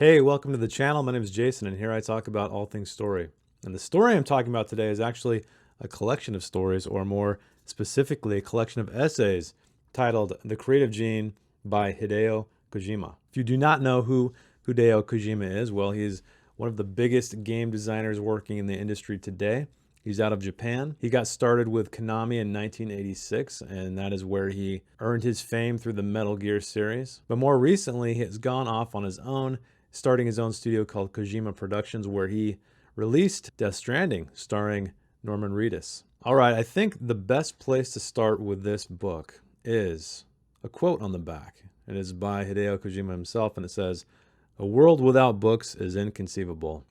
Hey, welcome to the channel. My name is Jason, and here I talk about all things story. And the story I'm talking about today is actually a collection of stories, or more specifically, a collection of essays titled The Creative Gene by Hideo Kojima. If you do not know who Hideo Kojima is, well, he's one of the biggest game designers working in the industry today. He's out of Japan. He got started with Konami in 1986, and that is where he earned his fame through the Metal Gear series. But more recently, he has gone off on his own, starting his own studio called Kojima Productions, where he released Death Stranding, starring Norman Reedus. All right, I think the best place to start with this book is a quote on the back. It is by Hideo Kojima himself, and it says, "A world without books is inconceivable."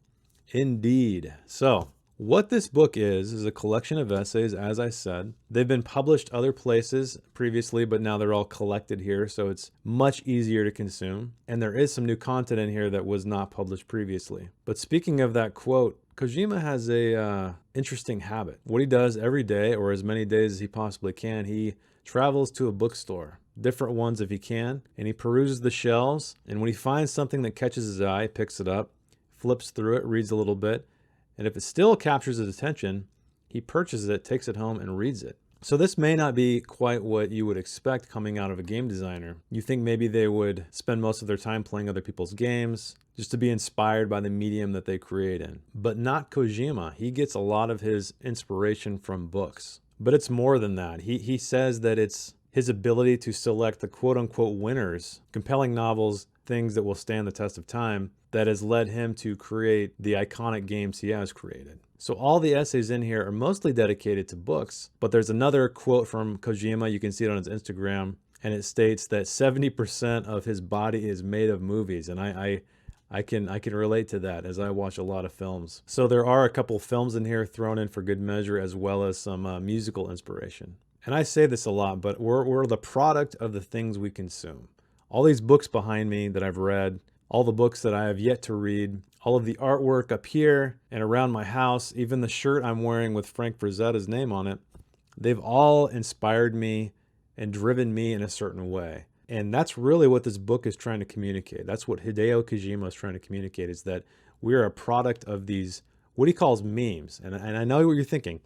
Indeed. So, what this book is a collection of essays, as I said. They've been published other places previously, but now they're all collected here, so it's much easier to consume. And there is some new content in here that was not published previously. But speaking of that quote, Kojima has a interesting habit. What he does every day, or as many days as he possibly can, he travels to a bookstore, different ones if he can, and he peruses the shelves. And when he finds something that catches his eye, picks it up, flips through it, reads a little bit, and if it still captures his attention, he purchases it, takes it home, and reads it. So this may not be quite what you would expect coming out of a game designer. You think maybe they would spend most of their time playing other people's games just to be inspired by the medium that they create in. But not Kojima. He gets a lot of his inspiration from books. But it's more than that. He says that it's his ability to select the quote-unquote winners, compelling novels, things that will stand the test of time, that has led him to create the iconic games he has created. So all the essays in here are mostly dedicated to books, but there's another quote from Kojima, you can see it on his Instagram, and it states that 70% of his body is made of movies, and I can relate to that as I watch a lot of films. So there are a couple films in here thrown in for good measure, as well as some musical inspiration. And I say this a lot, but we're the product of the things we consume. All these books behind me that I've read, all the books that I have yet to read, all of the artwork up here and around my house, even the shirt I'm wearing with Frank Frazetta's name on it, they've all inspired me and driven me in a certain way. And that's really what this book is trying to communicate. That's what Hideo Kojima is trying to communicate, is that we're a product of these, what he calls memes. And I know what you're thinking.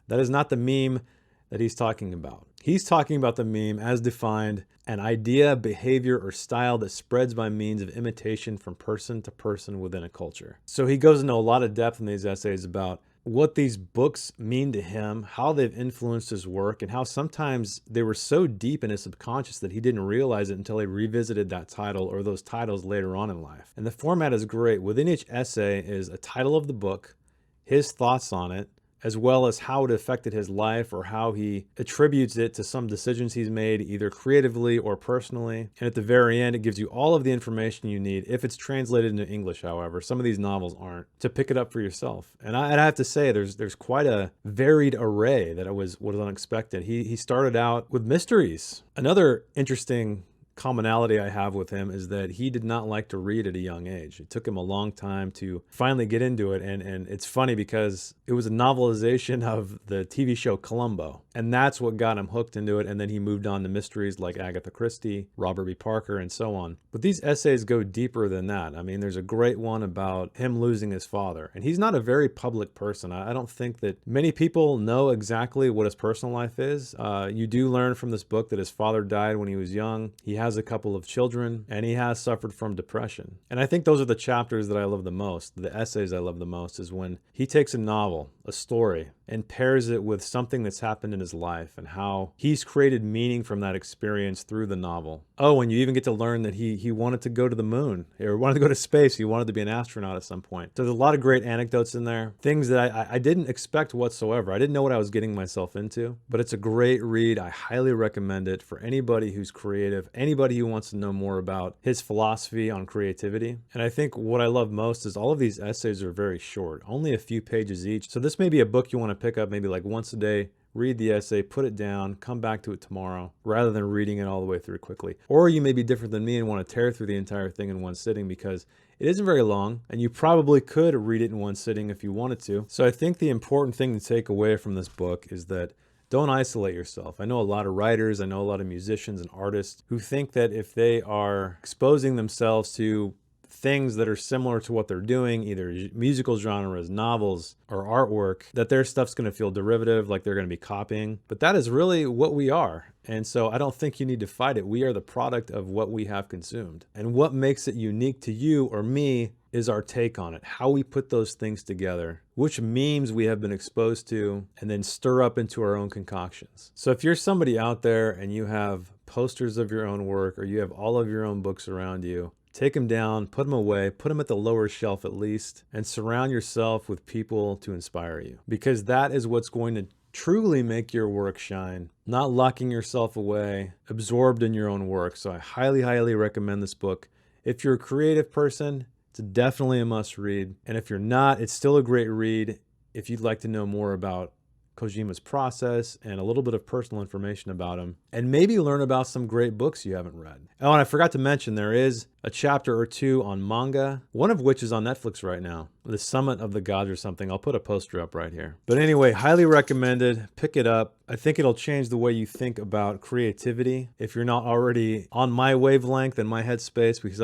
That is not the meme that he's talking about. He's talking about the meme as defined, an idea, behavior, or style that spreads by means of imitation from person to person within a culture. So he goes into a lot of depth in these essays about what these books mean to him, how they've influenced his work, and how sometimes they were so deep in his subconscious that he didn't realize it until he revisited that title or those titles later on in life. And the format is great. Within each essay is a title of the book, his thoughts on it, as well as how it affected his life or how he attributes it to some decisions he's made, either creatively or personally. And at the very end, it gives you all of the information you need, if it's translated into English, however. Some of these novels aren't, to pick it up for yourself. And I have to say, there's quite a varied array that was unexpected. He started out with mysteries. Another interesting commonality I have with him is that he did not like to read at a young age. It took him a long time to finally get into it, and it's funny because it was a novelization of the TV show Columbo, and that's what got him hooked into it. And then he moved on to mysteries like Agatha Christie, Robert B. Parker, and so on. But these essays go deeper than that. I mean, there's a great one about him losing his father, and he's not a very public person. I don't think that many people know exactly what his personal life is. You do learn from this book that his father died when he was young. He has a couple of children, and he has suffered from depression. And I think those are the chapters that I love the most, the essays I love the most, is when he takes a novel, a story, and pairs it with something that's happened in his life and how he's created meaning from that experience through the novel. Oh, and you even get to learn that he wanted to go to the moon, or wanted to go to space. He wanted to be an astronaut at some point. So there's a lot of great anecdotes in there, things that I didn't expect whatsoever. I didn't know what I was getting myself into, but it's a great read. I highly recommend it for anybody who's creative, anybody who wants to know more about his philosophy on creativity. And I think what I love most is all of these essays are very short, only a few pages each. So this may be a book you want to pick up maybe like once a day, read the essay, put it down, come back to it tomorrow, rather than reading it all the way through quickly. Or you may be different than me and want to tear through the entire thing in one sitting, because it isn't very long, and you probably could read it in one sitting if you wanted to. So I think the important thing to take away from this book is that don't isolate yourself. I know a lot of writers, I know a lot of musicians and artists who think that if they are exposing themselves to things that are similar to what they're doing, either musical genres, novels, or artwork, that their stuff's going to feel derivative, like they're going to be copying. But that is really what we are. And so I don't think you need to fight it. We are the product of what we have consumed. And what makes it unique to you or me is our take on it, how we put those things together, which memes we have been exposed to, and then stir up into our own concoctions. So if you're somebody out there and you have posters of your own work, or you have all of your own books around you, take them down, put them away, put them at the lower shelf at least, and surround yourself with people to inspire you. Because that is what's going to truly make your work shine, not locking yourself away, absorbed in your own work. So I highly, highly recommend this book. If you're a creative person, it's definitely a must read. And if you're not, it's still a great read if you'd like to know more about Kojima's process and a little bit of personal information about him, and maybe learn about some great books you haven't read. Oh, and I forgot to mention, there is a chapter or two on manga, one of which is on Netflix right now, The Summit of the Gods or something. I'll put a poster up right here. But anyway, highly recommended. Pick it up. I think it'll change the way you think about creativity if you're not already on my wavelength and my headspace, because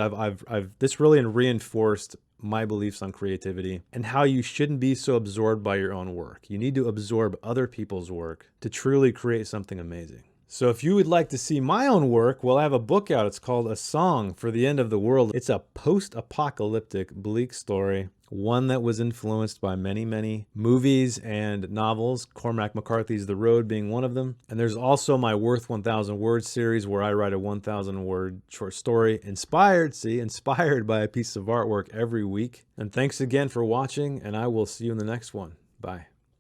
this really reinforced my beliefs on creativity and how you shouldn't be so absorbed by your own work. You need to absorb other people's work to truly create something amazing. So if you would like to see my own work, well, I have a book out. It's called A Song for the End of the World. It's a post-apocalyptic, bleak story, one that was influenced by many, many movies and novels, Cormac McCarthy's The Road being one of them. And there's also my Worth 1,000 Words series, where I write a 1,000-word short story inspired by a piece of artwork every week. And thanks again for watching, and I will see you in the next one. Bye.